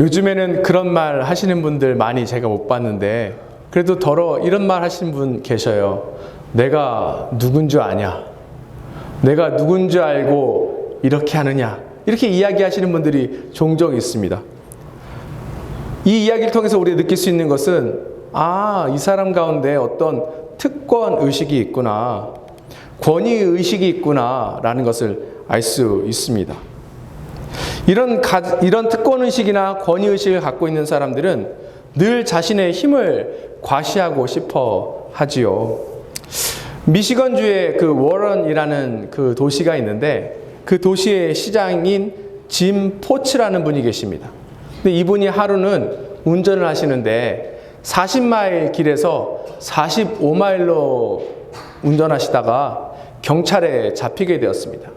요즘에는 그런 말 하시는 분들 많이 제가 못 봤는데, 그래도 더러 이런 말 하시는 분 계셔요. 내가 누군 줄 아냐? 내가 누군 줄 알고 이렇게 하느냐? 이렇게 이야기하시는 분들이 종종 있습니다. 이 이야기를 통해서 우리가 느낄 수 있는 것은, 이 사람 가운데 어떤 특권 의식이 있구나, 권위 의식이 있구나 라는 것을 알 수 있습니다. 이런 특권 의식이나 권위 의식을 갖고 있는 사람들은 늘 자신의 힘을 과시하고 싶어 하지요. 미시건주에 그 워런이라는 그 도시가 있는데, 그 도시의 시장인 짐 포츠라는 분이 계십니다. 근데 이분이 하루는 운전을 하시는데 40마일 길에서 45마일로 운전하시다가 경찰에 잡히게 되었습니다.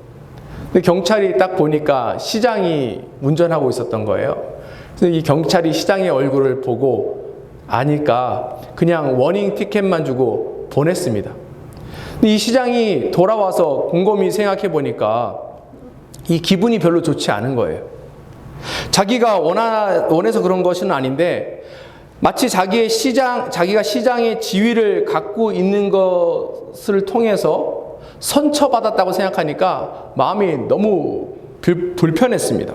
근데 경찰이 딱 보니까 시장이 운전하고 있었던 거예요. 그래서 이 경찰이 시장의 얼굴을 보고 아니까 그냥 워닝 티켓만 주고 보냈습니다. 근데 이 시장이 돌아와서 곰곰이 생각해 보니까 이 기분이 별로 좋지 않은 거예요. 자기가 원해서 그런 것은 아닌데, 마치 자기가 시장의 지위를 갖고 있는 것을 통해서 선처받았다고 생각하니까 마음이 너무 불편했습니다.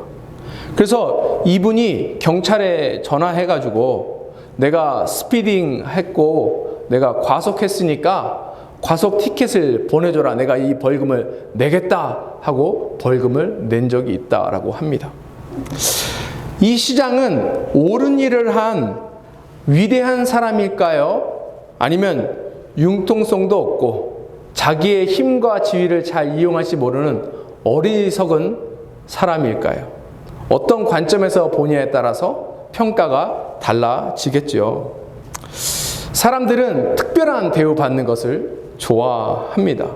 그래서 이분이 경찰에 전화해가지고 내가 스피딩 했고 내가 과속했으니까 과속 티켓을 보내줘라, 내가 이 벌금을 내겠다 하고 벌금을 낸 적이 있다라고 합니다. 이 시장은 옳은 일을 한 위대한 사람일까요? 아니면 융통성도 없고 자기의 힘과 지위를 잘 이용할지 모르는 어리석은 사람일까요? 어떤 관점에서 보냐에 따라서 평가가 달라지겠죠. 사람들은 특별한 대우받는 것을 좋아합니다.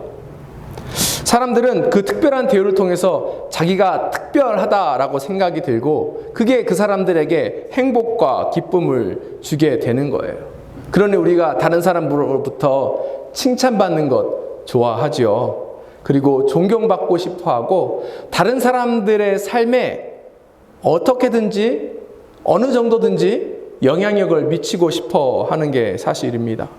사람들은 그 특별한 대우를 통해서 자기가 특별하다라고 생각이 들고, 그게 그 사람들에게 행복과 기쁨을 주게 되는 거예요. 그러니 우리가 다른 사람으로부터 칭찬받는 것 좋아하죠. 그리고 존경받고 싶어하고 다른 사람들의 삶에 어떻게든지 어느 정도든지 영향력을 미치고 싶어 하는 게 사실입니다.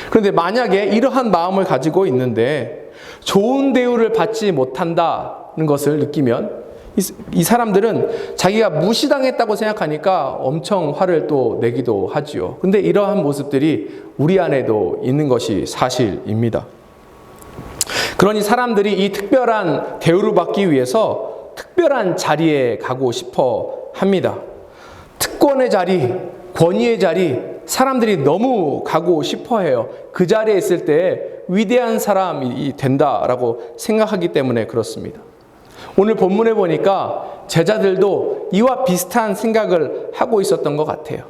그런데 만약에 이러한 마음을 가지고 있는데 좋은 대우를 받지 못한다는 것을 느끼면 이 사람들은 자기가 무시당했다고 생각하니까 엄청 화를 또 내기도 하지요. 근데 이러한 모습들이 우리 안에도 있는 것이 사실입니다. 그러니 사람들이 이 특별한 대우를 받기 위해서 특별한 자리에 가고 싶어 합니다. 특권의 자리, 권위의 자리, 사람들이 너무 가고 싶어 해요. 그 자리에 있을 때 위대한 사람이 된다라고 생각하기 때문에 그렇습니다. 오늘 본문에 보니까 제자들도 이와 비슷한 생각을 하고 있었던 것 같아요.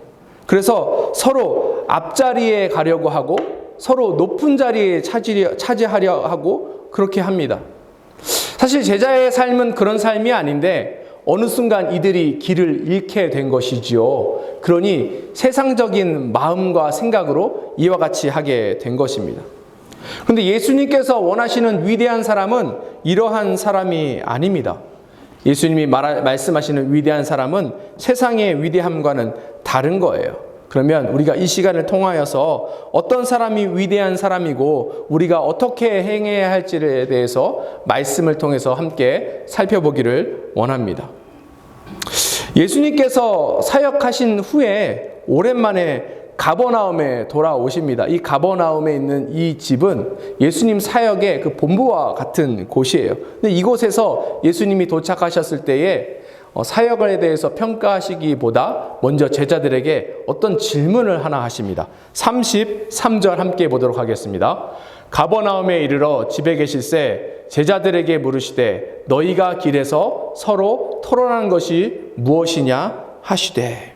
그래서 서로 앞자리에 가려고 하고 서로 높은 자리에 차지하려 하고 그렇게 합니다. 사실 제자의 삶은 그런 삶이 아닌데 어느 순간 이들이 길을 잃게 된 것이지요. 그러니 세상적인 마음과 생각으로 이와 같이 하게 된 것입니다. 그런데 예수님께서 원하시는 위대한 사람은 이러한 사람이 아닙니다. 예수님이 말씀하시는 위대한 사람은 세상의 위대함과는 다른 거예요. 그러면 우리가 이 시간을 통하여서 어떤 사람이 위대한 사람이고 우리가 어떻게 행해야 할지에 대해서 말씀을 통해서 함께 살펴보기를 원합니다. 예수님께서 사역하신 후에 오랜만에 가버나움에 돌아오십니다. 이 가버나움에 있는 이 집은 예수님 사역의 그 본부와 같은 곳이에요. 근데 이곳에서 예수님이 도착하셨을 때에 사역에 대해서 평가하시기보다 먼저 제자들에게 어떤 질문을 하나 하십니다. 33절 함께 보도록 하겠습니다. 가버나움에 이르러 집에 계실새 제자들에게 물으시되 너희가 길에서 서로 토론하는 것이 무엇이냐 하시되.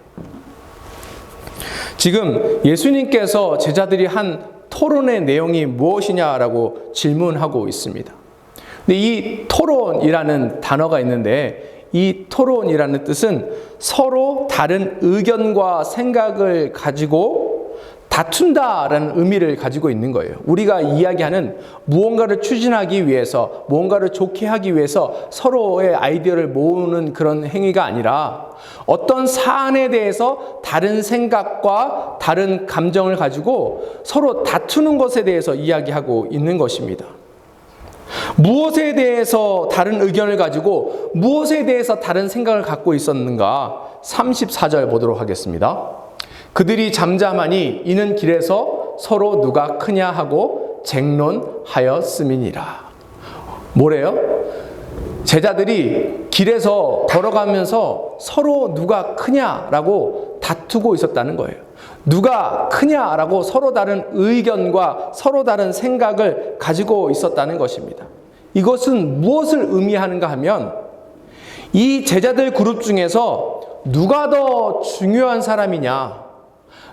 지금 예수님께서 제자들이 한 토론의 내용이 무엇이냐라고 질문하고 있습니다. 근데 이 토론이라는 단어가 있는데 이 토론이라는 뜻은 서로 다른 의견과 생각을 가지고 다툰다라는 의미를 가지고 있는 거예요. 우리가 이야기하는 무언가를 추진하기 위해서, 무언가를 좋게 하기 위해서 서로의 아이디어를 모으는 그런 행위가 아니라 어떤 사안에 대해서 다른 생각과 다른 감정을 가지고 서로 다투는 것에 대해서 이야기하고 있는 것입니다. 무엇에 대해서 다른 의견을 가지고 무엇에 대해서 다른 생각을 갖고 있었는가? 34절 보도록 하겠습니다. 그들이 잠잠하니 이는 길에서 서로 누가 크냐 하고 쟁론하였음이니라. 뭐래요? 제자들이 길에서 걸어가면서 서로 누가 크냐라고 다투고 있었다는 거예요. 누가 크냐라고 서로 다른 의견과 서로 다른 생각을 가지고 있었다는 것입니다. 이것은 무엇을 의미하는가 하면 이 제자들 그룹 중에서 누가 더 중요한 사람이냐,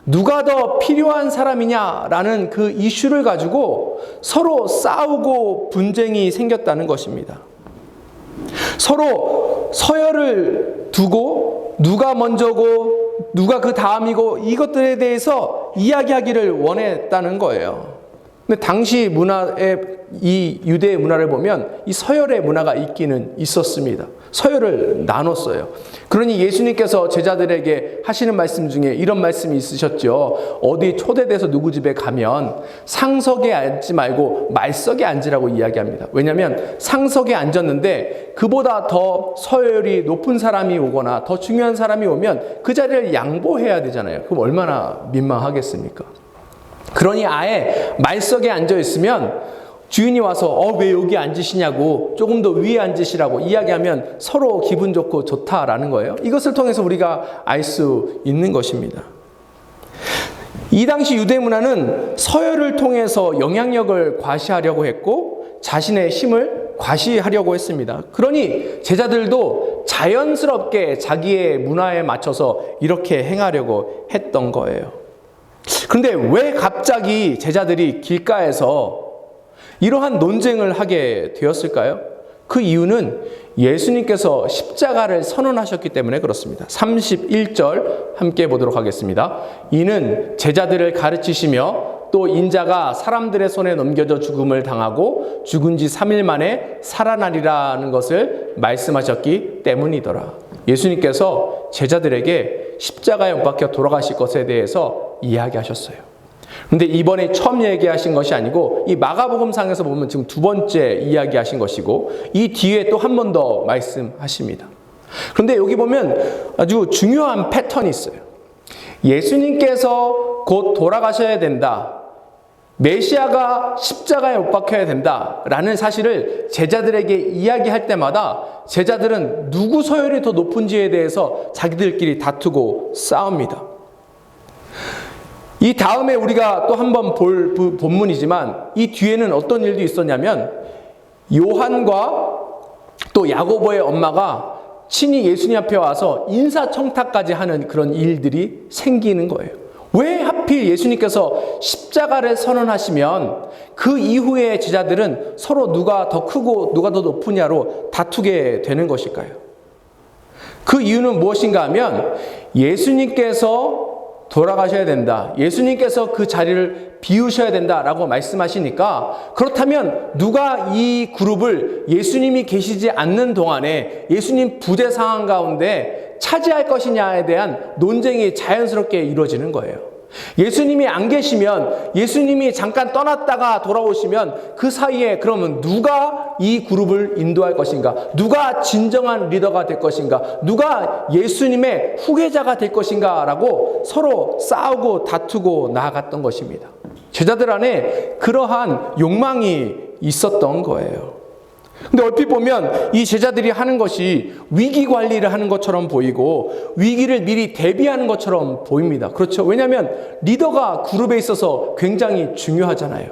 누가 더 필요한 사람이냐라는 그 이슈를 가지고 서로 싸우고 분쟁이 생겼다는 것입니다. 서로 서열을 두고 누가 먼저고 누가 그 다음이고 이것들에 대해서 이야기하기를 원했다는 거예요. 근데 당시 문화의 이 유대의 문화를 보면 이 서열의 문화가 있기는 있었습니다. 서열을 나눴어요. 그러니 예수님께서 제자들에게 하시는 말씀 중에 이런 말씀이 있으셨죠. 어디 초대돼서 누구 집에 가면 상석에 앉지 말고 말석에 앉으라고 이야기합니다. 왜냐하면 상석에 앉았는데 그보다 더 서열이 높은 사람이 오거나 더 중요한 사람이 오면 그 자리를 양보해야 되잖아요. 그럼 얼마나 민망하겠습니까? 그러니 아예 말석에 앉아 있으면 주인이 와서 왜 여기 앉으시냐고 조금 더 위에 앉으시라고 이야기하면 서로 기분 좋고 좋다라는 거예요. 이것을 통해서 우리가 알 수 있는 것입니다. 이 당시 유대 문화는 서열을 통해서 영향력을 과시하려고 했고 자신의 힘을 과시하려고 했습니다. 그러니 제자들도 자연스럽게 자기의 문화에 맞춰서 이렇게 행하려고 했던 거예요. 그런데 왜 갑자기 제자들이 길가에서 이러한 논쟁을 하게 되었을까요? 그 이유는 예수님께서 십자가를 선언하셨기 때문에 그렇습니다. 31절 함께 보도록 하겠습니다. 이는 제자들을 가르치시며 또 인자가 사람들의 손에 넘겨져 죽음을 당하고 죽은 지 3일 만에 살아나리라는 것을 말씀하셨기 때문이더라. 예수님께서 제자들에게 십자가에 못 박혀 돌아가실 것에 대해서 이야기하셨어요. 근데 이번에 처음 얘기하신 것이 아니고 이 마가복음상에서 보면 지금 두 번째 이야기하신 것이고 이 뒤에 또 한 번 더 말씀하십니다. 그런데 여기 보면 아주 중요한 패턴이 있어요. 예수님께서 곧 돌아가셔야 된다. 메시아가 십자가에 못 박혀야 된다라는 사실을 제자들에게 이야기할 때마다 제자들은 누구 서열이 더 높은지에 대해서 자기들끼리 다투고 싸웁니다. 이 다음에 우리가 또 한 번 볼 본문이지만 이 뒤에는 어떤 일도 있었냐면 요한과 또 야고보의 엄마가 친히 예수님 앞에 와서 인사청탁까지 하는 그런 일들이 생기는 거예요. 왜 하필 예수님께서 십자가를 선언하시면 그 이후에 제자들은 서로 누가 더 크고 누가 더 높으냐로 다투게 되는 것일까요? 그 이유는 무엇인가 하면 예수님께서 돌아가셔야 된다. 예수님께서 그 자리를 비우셔야 된다라고 말씀하시니까 그렇다면 누가 이 그룹을 예수님이 계시지 않는 동안에 예수님 부재 상황 가운데 차지할 것이냐에 대한 논쟁이 자연스럽게 이루어지는 거예요. 예수님이 안 계시면 예수님이 잠깐 떠났다가 돌아오시면 그 사이에 그러면 누가 이 그룹을 인도할 것인가? 누가 진정한 리더가 될 것인가? 누가 예수님의 후계자가 될 것인가? 라고 서로 싸우고 다투고 나아갔던 것입니다. 제자들 안에 그러한 욕망이 있었던 거예요. 근데 얼핏 보면 이 제자들이 하는 것이 위기 관리를 하는 것처럼 보이고 위기를 미리 대비하는 것처럼 보입니다. 그렇죠? 왜냐하면 리더가 그룹에 있어서 굉장히 중요하잖아요.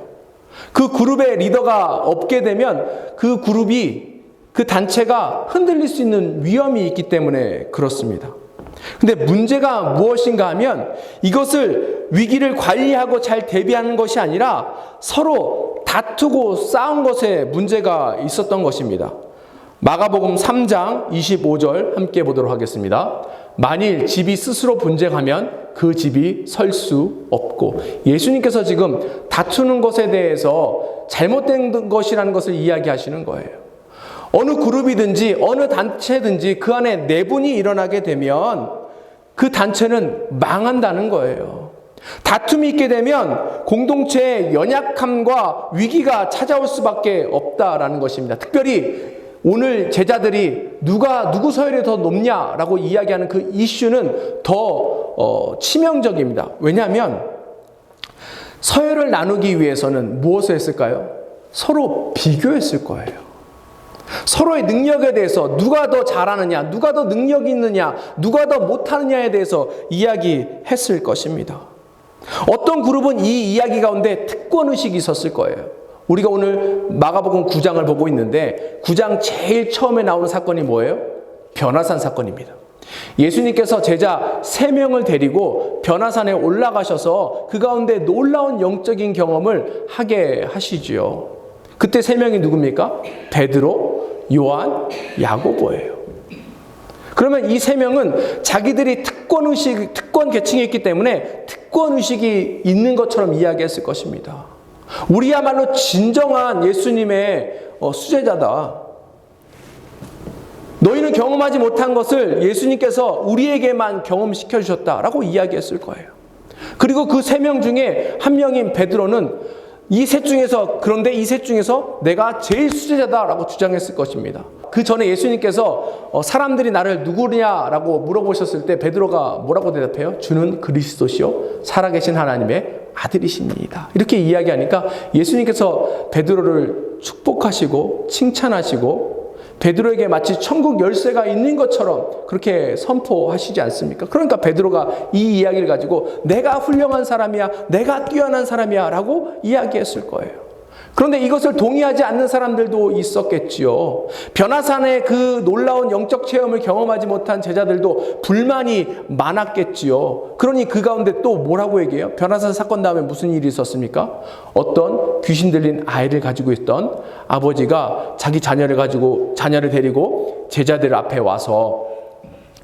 그 그룹의 리더가 없게 되면 그 그룹이 그 단체가 흔들릴 수 있는 위험이 있기 때문에 그렇습니다. 근데 문제가 무엇인가 하면 이것을 위기를 관리하고 잘 대비하는 것이 아니라 서로 다투고 싸운 것에 문제가 있었던 것입니다. 마가복음 3장 25절 함께 보도록 하겠습니다. 만일 집이 스스로 분쟁하면 그 집이 설 수 없고, 예수님께서 지금 다투는 것에 대해서 잘못된 것이라는 것을 이야기하시는 거예요. 어느 그룹이든지 어느 단체든지 그 안에 내분이 일어나게 되면 그 단체는 망한다는 거예요. 다툼이 있게 되면 공동체의 연약함과 위기가 찾아올 수밖에 없다라는 것입니다. 특별히 오늘 제자들이 누구 서열이 더 높냐라고 이야기하는 그 이슈는 더 치명적입니다. 왜냐하면 서열을 나누기 위해서는 무엇을 했을까요? 서로 비교했을 거예요. 서로의 능력에 대해서 누가 더 잘하느냐, 누가 더 능력이 있느냐, 누가 더 못하느냐에 대해서 이야기했을 것입니다. 어떤 그룹은 이 이야기 가운데 특권의식이 있었을 거예요. 우리가 오늘 마가복음 9장을 보고 있는데 9장 제일 처음에 나오는 사건이 뭐예요? 변화산 사건입니다. 예수님께서 제자 3명을 데리고 변화산에 올라가셔서 그 가운데 놀라운 영적인 경험을 하게 하시지요. 그때 3명이 누굽니까? 베드로, 요한, 야고보예요. 그러면 이 3명은 자기들이 특권 계층에 있기 때문에 특권의식이 있는 것처럼 이야기했을 것입니다. 우리야말로 진정한 예수님의 수제자다. 너희는 경험하지 못한 것을 예수님께서 우리에게만 경험시켜 주셨다라고 이야기했을 거예요. 그리고 그 3명 중에 한 명인 베드로는 그런데 이 셋 중에서 내가 제일 수제자다라고 주장했을 것입니다. 그 전에 예수님께서 사람들이 나를 누구냐라고 물어보셨을 때 베드로가 뭐라고 대답해요? 주는 그리스도시요 살아계신 하나님의 아들이십니다. 이렇게 이야기하니까 예수님께서 베드로를 축복하시고 칭찬하시고 베드로에게 마치 천국 열쇠가 있는 것처럼 그렇게 선포하시지 않습니까? 그러니까 베드로가 이 이야기를 가지고 내가 훌륭한 사람이야, 내가 뛰어난 사람이야 라고 이야기했을 거예요. 그런데 이것을 동의하지 않는 사람들도 있었겠지요. 변화산의 그 놀라운 영적 체험을 경험하지 못한 제자들도 불만이 많았겠지요. 그러니 그 가운데 또 뭐라고 얘기해요? 변화산 사건 다음에 무슨 일이 있었습니까? 어떤 귀신 들린 아이를 가지고 있던 아버지가 자기 자녀를 데리고 제자들 앞에 와서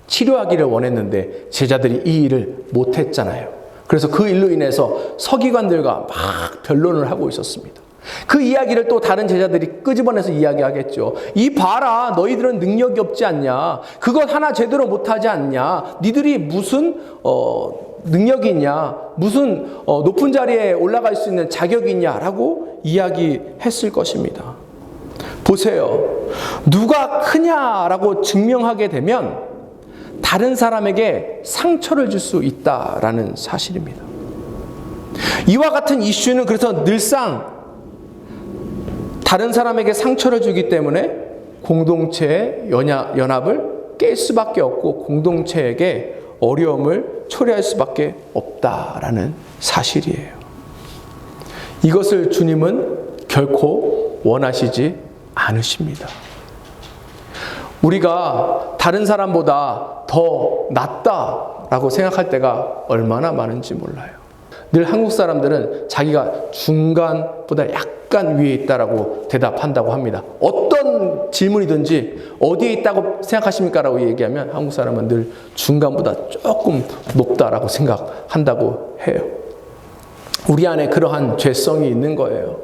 치료하기를 원했는데 제자들이 이 일을 못했잖아요. 그래서 그 일로 인해서 서기관들과 막 변론을 하고 있었습니다. 그 이야기를 또 다른 제자들이 끄집어내서 이야기하겠죠. 이 봐라, 너희들은 능력이 없지 않냐, 그것 하나 제대로 못하지 않냐, 니들이 무슨 능력이 있냐, 무슨 높은 자리에 올라갈 수 있는 자격이 있냐라고 이야기했을 것입니다. 보세요. 누가 크냐라고 증명하게 되면 다른 사람에게 상처를 줄 수 있다라는 사실입니다. 이와 같은 이슈는 그래서 늘상 다른 사람에게 상처를 주기 때문에 공동체의 연합을 깰 수밖에 없고 공동체에게 어려움을 초래할 수밖에 없다라는 사실이에요. 이것을 주님은 결코 원하시지 않으십니다. 우리가 다른 사람보다 더 낫다라고 생각할 때가 얼마나 많은지 몰라요. 늘 한국 사람들은 자기가 중간보다 약간 위에 있다라고 대답한다고 합니다. 어떤 질문이든지 어디에 있다고 생각하십니까? 라고 얘기하면 한국 사람은 늘 중간보다 조금 높다라고 생각한다고 해요. 우리 안에 그러한 죄성이 있는 거예요.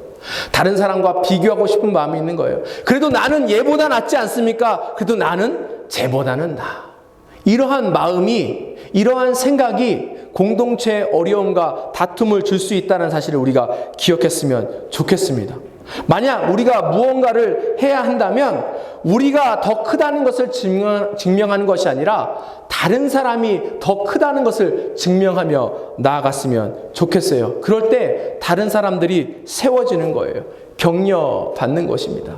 다른 사람과 비교하고 싶은 마음이 있는 거예요. 그래도 나는 얘보다 낫지 않습니까? 그래도 나는 쟤보다는 나. 이러한 마음이, 이러한 생각이 공동체의 어려움과 다툼을 줄 수 있다는 사실을 우리가 기억했으면 좋겠습니다. 만약 우리가 무언가를 해야 한다면 우리가 더 크다는 것을 증명하는 것이 아니라 다른 사람이 더 크다는 것을 증명하며 나아갔으면 좋겠어요. 그럴 때 다른 사람들이 세워지는 거예요. 격려받는 것입니다.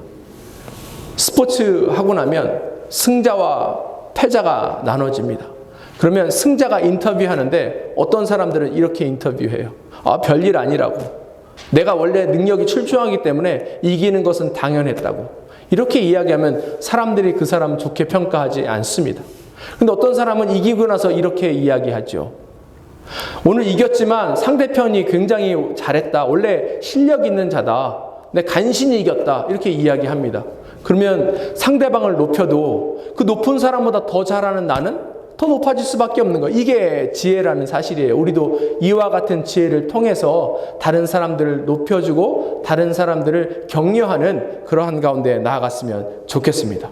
스포츠 하고 나면 승자와 패자가 나눠집니다. 그러면 승자가 인터뷰하는데 어떤 사람들은 이렇게 인터뷰해요. 별일 아니라고. 내가 원래 능력이 출중하기 때문에 이기는 것은 당연했다고. 이렇게 이야기하면 사람들이 그 사람 좋게 평가하지 않습니다. 근데 어떤 사람은 이기고 나서 이렇게 이야기하죠. 오늘 이겼지만 상대편이 굉장히 잘했다. 원래 실력 있는 자다. 내 간신히 이겼다. 이렇게 이야기합니다. 그러면 상대방을 높여도 그 높은 사람보다 더 잘하는 나는 더 높아질 수밖에 없는 거예요. 이게 지혜라는 사실이에요. 우리도 이와 같은 지혜를 통해서 다른 사람들을 높여주고 다른 사람들을 격려하는 그러한 가운데 나아갔으면 좋겠습니다.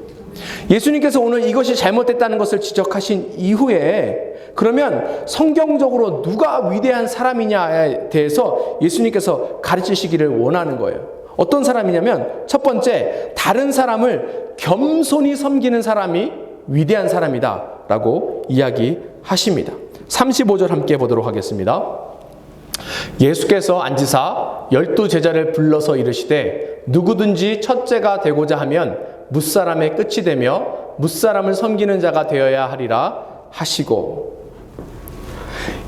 예수님께서 오늘 이것이 잘못됐다는 것을 지적하신 이후에 그러면 성경적으로 누가 위대한 사람이냐에 대해서 예수님께서 가르치시기를 원하는 거예요. 어떤 사람이냐면 첫 번째, 다른 사람을 겸손히 섬기는 사람이 위대한 사람이다 라고 이야기하십니다. 35절 함께 보도록 하겠습니다. 예수께서 앉으사 12제자를 불러서 이르시되 누구든지 첫째가 되고자 하면 뭇사람의 끝이 되며 뭇사람을 섬기는 자가 되어야 하리라 하시고,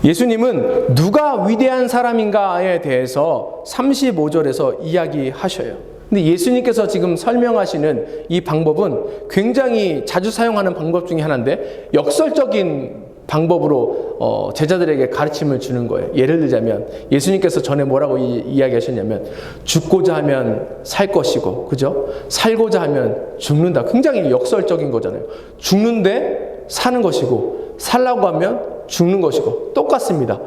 예수님은 누가 위대한 사람인가에 대해서 35절에서 이야기하셔요. 근데 예수님께서 지금 설명하시는 이 방법은 굉장히 자주 사용하는 방법 중에 하나인데 역설적인 방법으로 제자들에게 가르침을 주는 거예요. 예를 들자면 예수님께서 전에 뭐라고 이야기하셨냐면 죽고자 하면 살 것이고, 그죠? 살고자 하면 죽는다. 굉장히 역설적인 거잖아요. 죽는데 사는 것이고 살라고 하면 죽는 것이고 똑같습니다.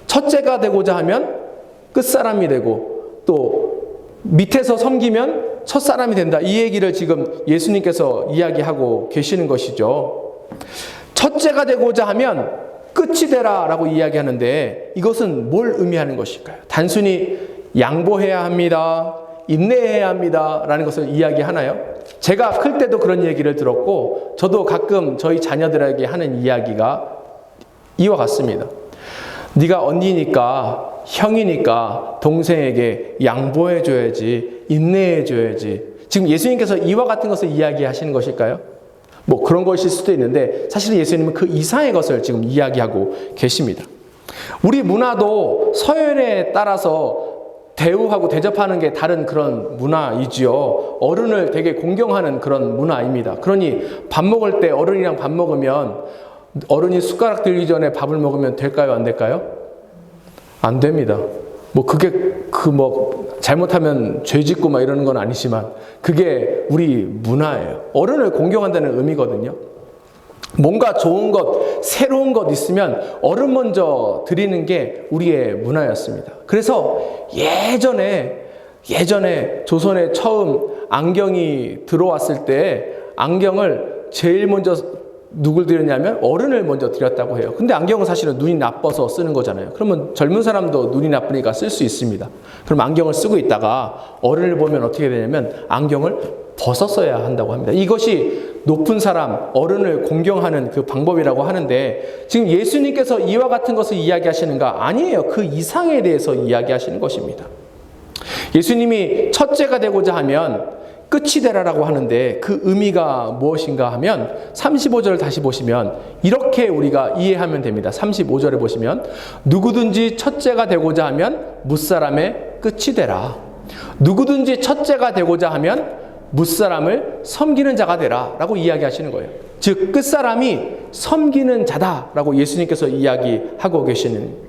첫째가 되고자 하면 끝사람이 되고 또 밑에서 섬기면 첫사람이 된다. 이 얘기를 지금 예수님께서 이야기하고 계시는 것이죠. 첫째가 되고자 하면 끝이 되라 라고 이야기하는데 이것은 뭘 의미하는 것일까요? 단순히 양보해야 합니다, 인내해야 합니다 라는 것을 이야기하나요? 제가 클 때도 그런 얘기를 들었고 저도 가끔 저희 자녀들에게 하는 이야기가 이와 같습니다. 네가 언니니까 형이니까 동생에게 양보해줘야지, 인내해줘야지. 지금 예수님께서 이와 같은 것을 이야기하시는 것일까요? 뭐 그런 것일 수도 있는데 사실 예수님은 그 이상의 것을 지금 이야기하고 계십니다. 우리 문화도 서열에 따라서 대우하고 대접하는 게 다른 그런 문화이지요. 어른을 되게 공경하는 그런 문화입니다. 그러니 밥 먹을 때 어른이랑 밥 먹으면 어른이 숟가락 들기 전에 밥을 먹으면 될까요? 안 될까요? 안 됩니다. 뭐 그게 잘못하면 죄 짓고 막 이러는 건 아니지만 그게 우리 문화예요. 어른을 공경한다는 의미거든요. 뭔가 좋은 것, 새로운 것 있으면 어른 먼저 드리는 게 우리의 문화였습니다. 그래서 예전에 조선에 처음 안경이 들어왔을 때 안경을 제일 먼저 누굴 드렸냐면 어른을 먼저 드렸다고 해요. 근데 안경은 사실은 눈이 나빠서 쓰는 거잖아요. 그러면 젊은 사람도 눈이 나쁘니까 쓸 수 있습니다. 그럼 안경을 쓰고 있다가 어른을 보면 어떻게 되냐면 안경을 벗었어야 한다고 합니다. 이것이 높은 사람, 어른을 공경하는 그 방법이라고 하는데 지금 예수님께서 이와 같은 것을 이야기하시는가? 아니에요. 그 이상에 대해서 이야기하시는 것입니다. 예수님이 첫째가 되고자 하면 끝이 되라라고 하는데 그 의미가 무엇인가 하면 35절을 다시 보시면 이렇게 우리가 이해하면 됩니다. 35절에 보시면 누구든지 첫째가 되고자 하면 뭇사람의 끝이 되라. 누구든지 첫째가 되고자 하면 뭇사람을 섬기는 자가 되라 라고 이야기하시는 거예요. 즉 끝사람이 섬기는 자다라고 예수님께서 이야기하고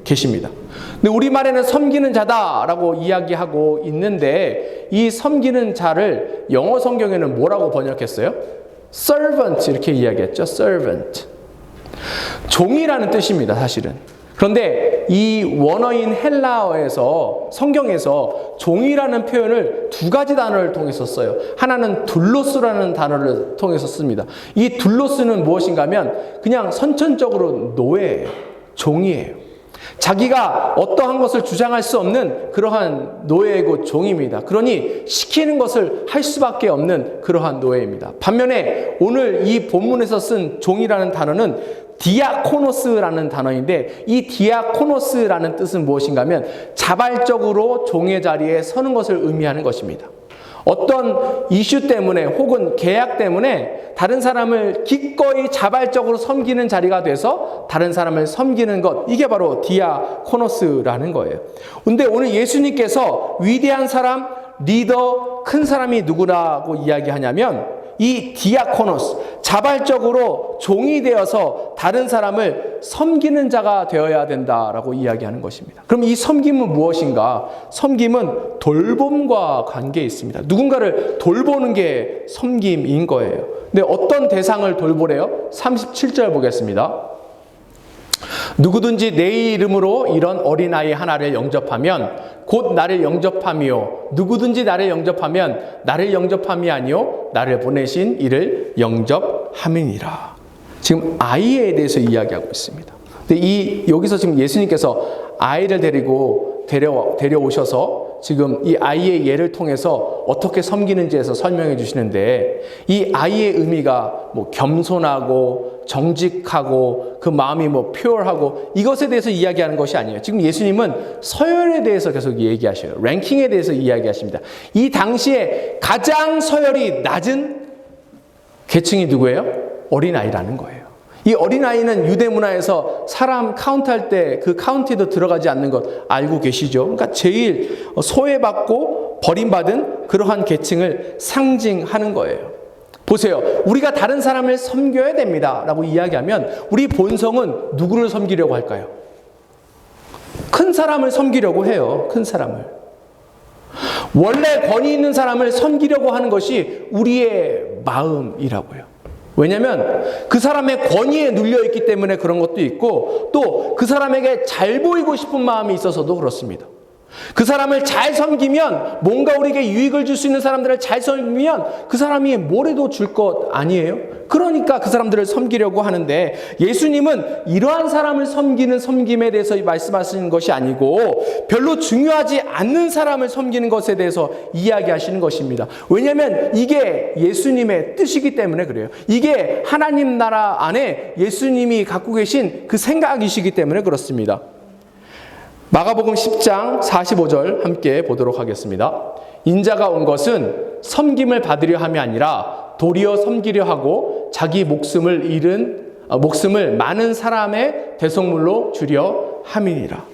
계십니다. 근데 우리말에는 섬기는 자다라고 이야기하고 있는데 이 섬기는 자를 영어 성경에는 뭐라고 번역했어요? servant 이렇게 이야기했죠. servant. 종이라는 뜻입니다, 사실은. 그런데 이 원어인 헬라어에서 성경에서 종이라는 표현을 두 가지 단어를 통해서 써요. 하나는 둘로스라는 단어를 통해서 씁니다. 이 둘로스는 무엇인가 하면 그냥 선천적으로 노예예요. 종이에요. 자기가 어떠한 것을 주장할 수 없는 그러한 노예이고 종입니다. 그러니 시키는 것을 할 수밖에 없는 그러한 노예입니다. 반면에 오늘 이 본문에서 쓴 종이라는 단어는 디아코노스라는 단어인데 이 디아코노스라는 뜻은 무엇인가 하면 자발적으로 종의 자리에 서는 것을 의미하는 것입니다. 어떤 이슈 때문에 혹은 계약 때문에 다른 사람을 기꺼이 자발적으로 섬기는 자리가 돼서 다른 사람을 섬기는 것, 이게 바로 디아코노스라는 거예요. 근데 오늘 예수님께서 위대한 사람, 리더, 큰 사람이 누구라고 이야기하냐면 이 디아코노스, 자발적으로 종이 되어서 다른 사람을 섬기는 자가 되어야 된다라고 이야기하는 것입니다. 그럼 이 섬김은 무엇인가? 섬김은 돌봄과 관계에 있습니다. 누군가를 돌보는 게 섬김인 거예요. 근데 어떤 대상을 돌보래요? 37절 보겠습니다. 누구든지 내 이름으로 이런 어린아이 하나를 영접하면 곧 나를 영접함이요. 누구든지 나를 영접하면 나를 영접함이 아니요 나를 보내신 이를 영접함이니라. 지금 아이에 대해서 이야기하고 있습니다. 근데 여기서 지금 예수님께서 아이를 데려오셔서 지금 이 아이의 예를 통해서 어떻게 섬기는지에서 설명해 주시는데, 이 아이의 의미가 뭐 겸손하고 정직하고 그 마음이 뭐 퓨어하고 이것에 대해서 이야기하는 것이 아니에요. 지금 예수님은 서열에 대해서 계속 얘기하셔요. 랭킹에 대해서 이야기하십니다. 이 당시에 가장 서열이 낮은 계층이 누구예요? 어린아이라는 거예요. 이 어린아이는 유대 문화에서 사람 카운트할 때 그 카운트에도 들어가지 않는 것 알고 계시죠? 그러니까 제일 소외받고 버림받은 그러한 계층을 상징하는 거예요. 보세요. 우리가 다른 사람을 섬겨야 됩니다 라고 이야기하면 우리 본성은 누구를 섬기려고 할까요? 큰 사람을 섬기려고 해요. 큰 사람을. 원래 권위 있는 사람을 섬기려고 하는 것이 우리의 마음이라고요. 왜냐하면 그 사람의 권위에 눌려있기 때문에 그런 것도 있고, 또 그 사람에게 잘 보이고 싶은 마음이 있어서도 그렇습니다. 그 사람을 잘 섬기면, 뭔가 우리에게 유익을 줄 수 있는 사람들을 잘 섬기면 그 사람이 뭘 해도 줄 것 아니에요? 그러니까 그 사람들을 섬기려고 하는데, 예수님은 이러한 사람을 섬기는 섬김에 대해서 말씀하시는 것이 아니고 별로 중요하지 않는 사람을 섬기는 것에 대해서 이야기하시는 것입니다. 왜냐하면 이게 예수님의 뜻이기 때문에 그래요. 이게 하나님 나라 안에 예수님이 갖고 계신 그 생각이시기 때문에 그렇습니다. 마가복음 10장 45절 함께 보도록 하겠습니다. 인자가 온 것은 섬김을 받으려 함이 아니라 도리어 섬기려 하고 자기 목숨을 많은 사람의 대속물로 주려 함이니라.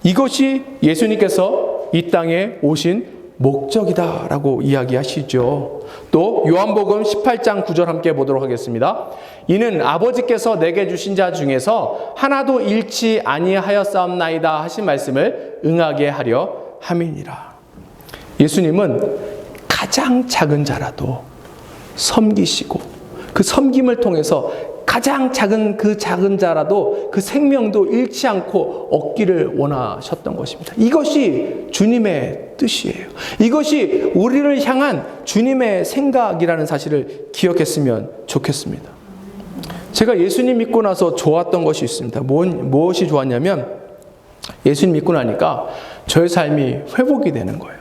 이것이 예수님께서 이 땅에 오신 목적이다라고 이야기하시죠. 또 요한복음 18장 9절 함께 보도록 하겠습니다. 이는 아버지께서 내게 주신 자 중에서 하나도 잃지 아니하였사옵나이다 하신 말씀을 응하게 하려 함이니라. 예수님은 가장 작은 자라도 섬기시고, 그 섬김을 통해서 가장 작은 그 작은 자라도 그 생명도 잃지 않고 얻기를 원하셨던 것입니다. 이것이 주님의 뜻이에요. 이것이 우리를 향한 주님의 생각이라는 사실을 기억했으면 좋겠습니다. 제가 예수님 믿고 나서 좋았던 것이 있습니다. 무엇이 좋았냐면, 예수님 믿고 나니까 저의 삶이 회복이 되는 거예요.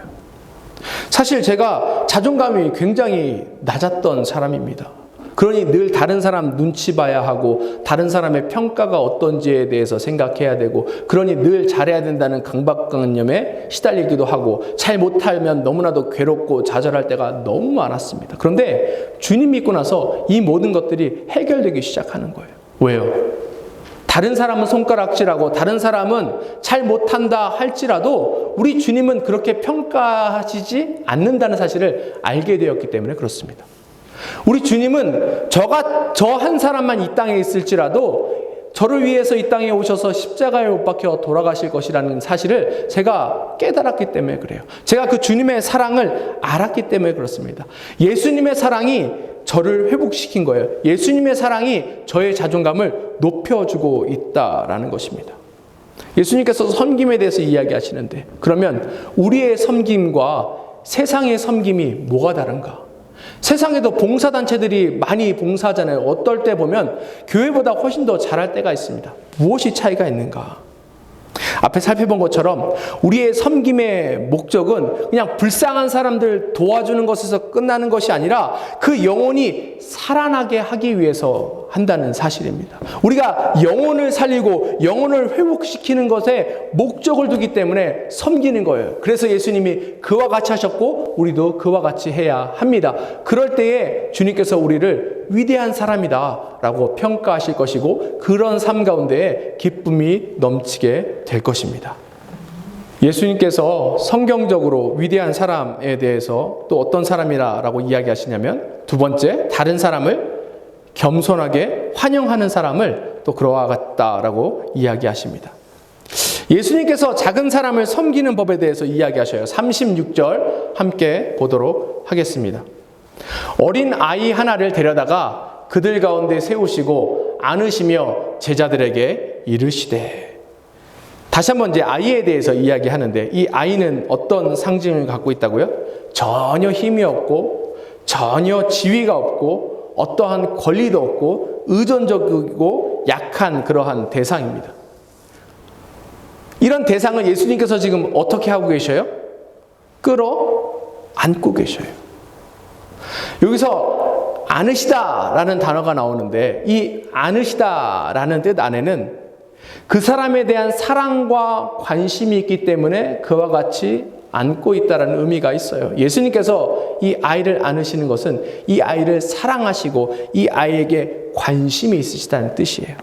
사실 제가 자존감이 굉장히 낮았던 사람입니다. 그러니 늘 다른 사람 눈치 봐야 하고 다른 사람의 평가가 어떤지에 대해서 생각해야 되고, 그러니 늘 잘해야 된다는 강박관념에 시달리기도 하고, 잘 못하면 너무나도 괴롭고 좌절할 때가 너무 많았습니다. 그런데 주님 믿고 나서 이 모든 것들이 해결되기 시작하는 거예요. 왜요? 다른 사람은 손가락질하고 다른 사람은 잘 못한다 할지라도 우리 주님은 그렇게 평가하시지 않는다는 사실을 알게 되었기 때문에 그렇습니다. 우리 주님은 저 한 사람만 이 땅에 있을지라도 저를 위해서 이 땅에 오셔서 십자가에 못 박혀 돌아가실 것이라는 사실을 제가 깨달았기 때문에 그래요. 제가 그 주님의 사랑을 알았기 때문에 그렇습니다. 예수님의 사랑이 저를 회복시킨 거예요. 예수님의 사랑이 저의 자존감을 높여주고 있다라는 것입니다. 예수님께서 섬김에 대해서 이야기하시는데, 그러면 우리의 섬김과 세상의 섬김이 뭐가 다른가? 세상에도 봉사단체들이 많이 봉사하잖아요. 어떨 때 보면 교회보다 훨씬 더 잘할 때가 있습니다. 무엇이 차이가 있는가? 앞에 살펴본 것처럼 우리의 섬김의 목적은 그냥 불쌍한 사람들 도와주는 것에서 끝나는 것이 아니라 그 영혼이 살아나게 하기 위해서 한다는 사실입니다. 우리가 영혼을 살리고 영혼을 회복시키는 것에 목적을 두기 때문에 섬기는 거예요. 그래서 예수님이 그와 같이 하셨고 우리도 그와 같이 해야 합니다. 그럴 때에 주님께서 우리를 위대한 사람이다 라고 평가하실 것이고, 그런 삶 가운데에 기쁨이 넘치게 될 것입니다. 예수님께서 성경적으로 위대한 사람에 대해서 또 어떤 사람이라고 이야기하시냐면, 두 번째, 다른 사람을 겸손하게 환영하는 사람을 또 그와 같다라고 이야기하십니다. 예수님께서 작은 사람을 섬기는 법에 대해서 이야기하셔요. 36절 함께 보도록 하겠습니다. 어린 아이 하나를 데려다가 그들 가운데 세우시고 안으시며 제자들에게 이르시되. 다시 한번 이제 아이에 대해서 이야기하는데, 이 아이는 어떤 상징을 갖고 있다고요? 전혀 힘이 없고 전혀 지위가 없고 어떠한 권리도 없고 의존적이고 약한 그러한 대상입니다. 이런 대상을 예수님께서 지금 어떻게 하고 계셔요? 끌어안고 계셔요. 여기서 안으시다라는 단어가 나오는데, 이 안으시다라는 뜻 안에는 그 사람에 대한 사랑과 관심이 있기 때문에 그와 같이 안고 있다라는 의미가 있어요. 예수님께서 이 아이를 안으시는 것은 이 아이를 사랑하시고 이 아이에게 관심이 있으시다는 뜻이에요.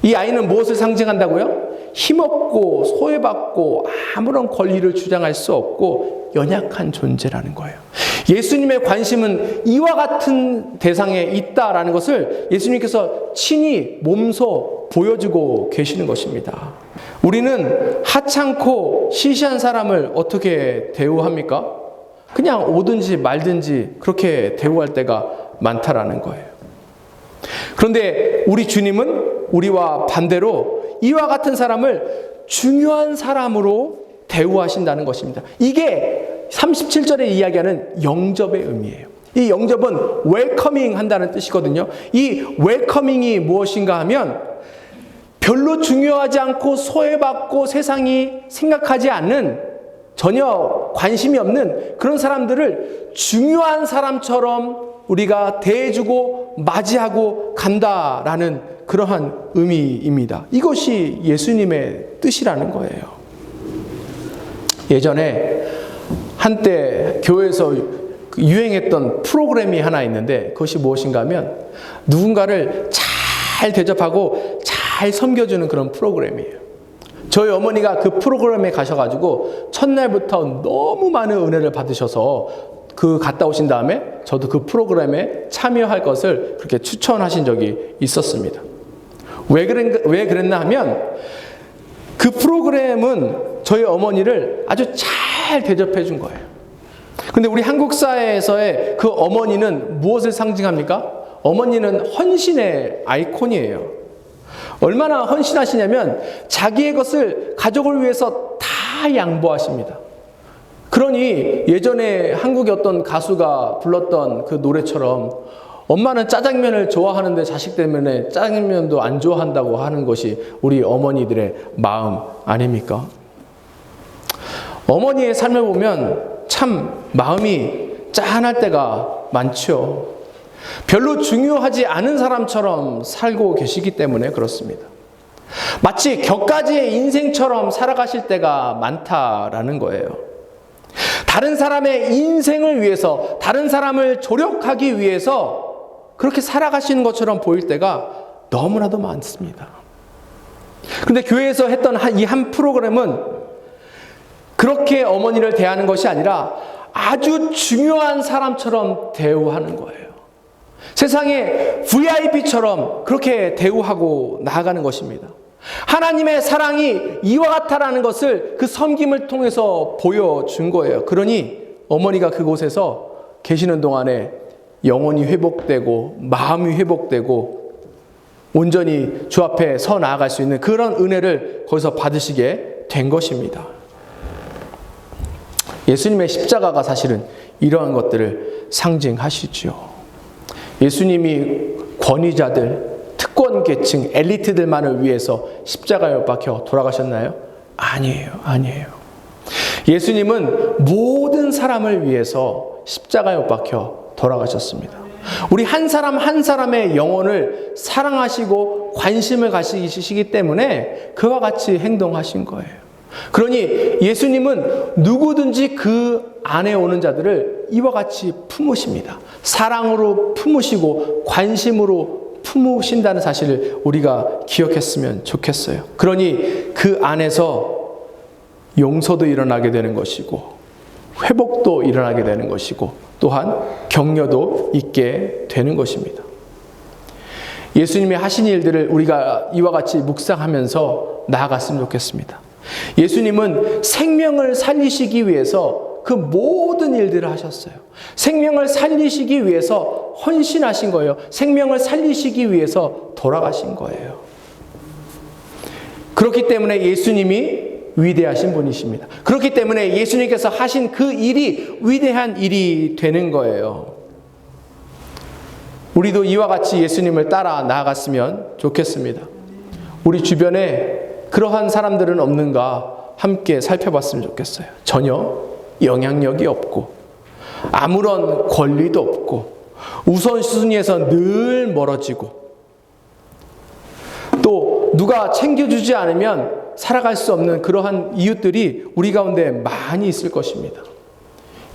이 아이는 무엇을 상징한다고요? 힘없고 소외받고 아무런 권리를 주장할 수 없고 연약한 존재라는 거예요. 예수님의 관심은 이와 같은 대상에 있다라는 것을 예수님께서 친히 몸소 보여주고 계시는 것입니다. 우리는 하찮고 시시한 사람을 어떻게 대우합니까? 그냥 오든지 말든지 그렇게 대우할 때가 많다라는 거예요. 그런데 우리 주님은 우리와 반대로 이와 같은 사람을 중요한 사람으로 대우하신다는 것입니다. 이게 37절에 이야기하는 영접의 의미예요. 이 영접은 웰커밍 한다는 뜻이거든요. 이 웰커밍이 무엇인가 하면 별로 중요하지 않고 소외받고 세상이 생각하지 않는, 전혀 관심이 없는 그런 사람들을 중요한 사람처럼 우리가 대해주고 맞이하고 간다라는 그러한 의미입니다. 이것이 예수님의 뜻이라는 거예요. 예전에 한때 교회에서 유행했던 프로그램이 하나 있는데, 그것이 무엇인가 하면 누군가를 잘 대접하고 잘 섬겨주는 그런 프로그램이에요. 저희 어머니가 그 프로그램에 가셔가지고 첫날부터 너무 많은 은혜를 받으셔서 갔다 오신 다음에 저도 그 프로그램에 참여할 것을 그렇게 추천하신 적이 있었습니다. 왜 그랬나 하면 그 프로그램은 저희 어머니를 아주 잘 대접해 준 거예요. 근데 우리 한국 사회에서의 그 어머니는 무엇을 상징합니까? 어머니는 헌신의 아이콘이에요. 얼마나 헌신하시냐면 자기의 것을 가족을 위해서 다 양보하십니다. 그러니 예전에 한국의 어떤 가수가 불렀던 그 노래처럼 엄마는 짜장면을 좋아하는데 자식 때문에 짜장면도 안 좋아한다고 하는 것이 우리 어머니들의 마음 아닙니까? 어머니의 삶을 보면 참 마음이 짠할 때가 많죠. 별로 중요하지 않은 사람처럼 살고 계시기 때문에 그렇습니다. 마치 격가지의 인생처럼 살아가실 때가 많다라는 거예요. 다른 사람의 인생을 위해서, 다른 사람을 조력하기 위해서 그렇게 살아가시는 것처럼 보일 때가 너무나도 많습니다. 그런데 교회에서 했던 이 한 프로그램은 그렇게 어머니를 대하는 것이 아니라 아주 중요한 사람처럼 대우하는 거예요. 세상에 VIP처럼 그렇게 대우하고 나아가는 것입니다. 하나님의 사랑이 이와 같다라는 것을 그 섬김을 통해서 보여준 거예요. 그러니 어머니가 그곳에서 계시는 동안에 영혼이 회복되고 마음이 회복되고 온전히 주 앞에 서 나아갈 수 있는 그런 은혜를 거기서 받으시게 된 것입니다. 예수님의 십자가가 사실은 이러한 것들을 상징하시죠. 예수님이 권위자들, 특권 계층, 엘리트들만을 위해서 십자가에 못 박혀 돌아가셨나요? 아니에요. 예수님은 모든 사람을 위해서 십자가에 못 박혀 돌아가셨습니다. 우리 한 사람 한 사람의 영혼을 사랑하시고 관심을 가지시기 때문에 그와 같이 행동하신 거예요. 그러니 예수님은 누구든지 그 안에 오는 자들을 이와 같이 품으십니다. 사랑으로 품으시고 관심으로 품으신다는 사실을 우리가 기억했으면 좋겠어요. 그러니 그 안에서 용서도 일어나게 되는 것이고 회복도 일어나게 되는 것이고 또한 격려도 있게 되는 것입니다. 예수님이 하신 일들을 우리가 이와 같이 묵상하면서 나아갔으면 좋겠습니다. 예수님은 생명을 살리시기 위해서 그 모든 일들을 하셨어요. 생명을 살리시기 위해서 헌신하신 거예요. 생명을 살리시기 위해서 돌아가신 거예요. 그렇기 때문에 예수님이 위대하신 분이십니다. 그렇기 때문에 예수님께서 하신 그 일이 위대한 일이 되는 거예요. 우리도 이와 같이 예수님을 따라 나아갔으면 좋겠습니다. 우리 주변에 그러한 사람들은 없는가 함께 살펴봤으면 좋겠어요. 전혀 영향력이 없고 아무런 권리도 없고 우선순위에서 늘 멀어지고 또 누가 챙겨주지 않으면 살아갈 수 없는 그러한 이웃들이 우리 가운데 많이 있을 것입니다.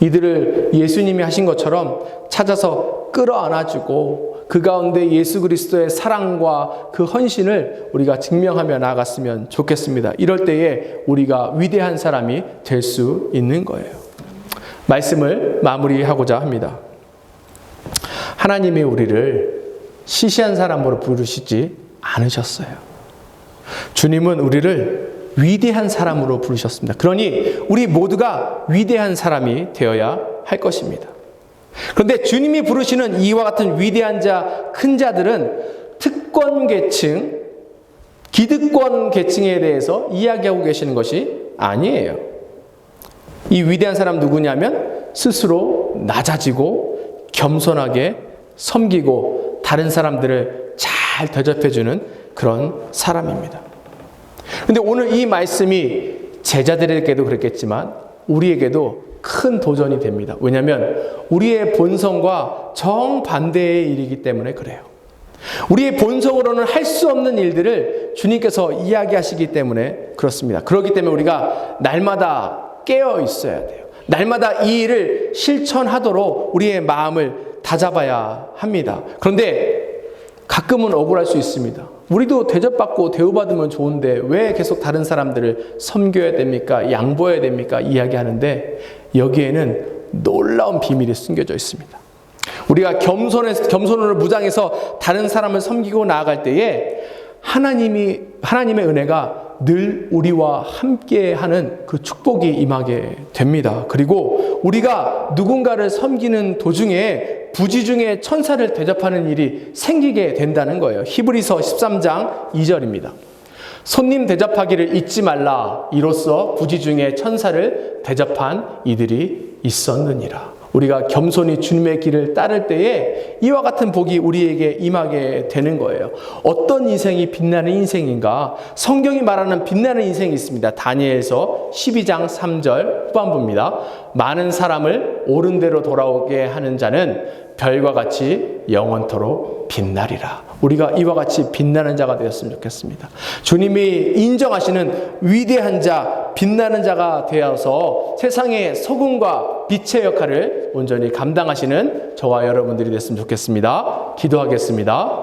이들을 예수님이 하신 것처럼 찾아서 끌어안아주고 그 가운데 예수 그리스도의 사랑과 그 헌신을 우리가 증명하며 나아갔으면 좋겠습니다. 이럴 때에 우리가 위대한 사람이 될 수 있는 거예요. 말씀을 마무리하고자 합니다. 하나님이 우리를 시시한 사람으로 부르시지 않으셨어요. 주님은 우리를 위대한 사람으로 부르셨습니다. 그러니 우리 모두가 위대한 사람이 되어야 할 것입니다. 그런데 주님이 부르시는 이와 같은 위대한 자, 큰 자들은 특권 계층, 기득권 계층에 대해서 이야기하고 계시는 것이 아니에요. 이 위대한 사람 누구냐면 스스로 낮아지고 겸손하게 섬기고 다른 사람들을 잘 대접해주는 그런 사람입니다. 그런데 오늘 이 말씀이 제자들에게도 그랬겠지만 우리에게도 큰 도전이 됩니다. 왜냐하면 우리의 본성과 정반대의 일이기 때문에 그래요. 우리의 본성으로는 할 수 없는 일들을 주님께서 이야기하시기 때문에 그렇습니다. 그렇기 때문에 우리가 날마다 깨어 있어야 돼요. 날마다 이 일을 실천하도록 우리의 마음을 다잡아야 합니다. 그런데 가끔은 억울할 수 있습니다. 우리도 대접받고 대우받으면 좋은데 왜 계속 다른 사람들을 섬겨야 됩니까? 양보해야 됩니까? 이야기하는데 여기에는 놀라운 비밀이 숨겨져 있습니다. 우리가 겸손을 무장해서 다른 사람을 섬기고 나아갈 때에 하나님의 은혜가 늘 우리와 함께하는 그 축복이 임하게 됩니다. 그리고 우리가 누군가를 섬기는 도중에 부지중에 천사를 대접하는 일이 생기게 된다는 거예요. 히브리서 13장 2절입니다. 손님 대접하기를 잊지 말라. 이로써 부지중에 천사를 대접한 이들이 있었느니라. 우리가 겸손히 주님의 길을 따를 때에 이와 같은 복이 우리에게 임하게 되는 거예요. 어떤 인생이 빛나는 인생인가? 성경이 말하는 빛나는 인생이 있습니다. 다니엘서 12장 3절 후반부입니다. 많은 사람을 옳은 대로 돌아오게 하는 자는 별과 같이 영원토록 빛나리라. 우리가 이와 같이 빛나는 자가 되었으면 좋겠습니다. 주님이 인정하시는 위대한 자, 빛나는 자가 되어서 세상의 소금과 빛의 역할을 온전히 감당하시는 저와 여러분들이 됐으면 좋겠습니다. 기도하겠습니다.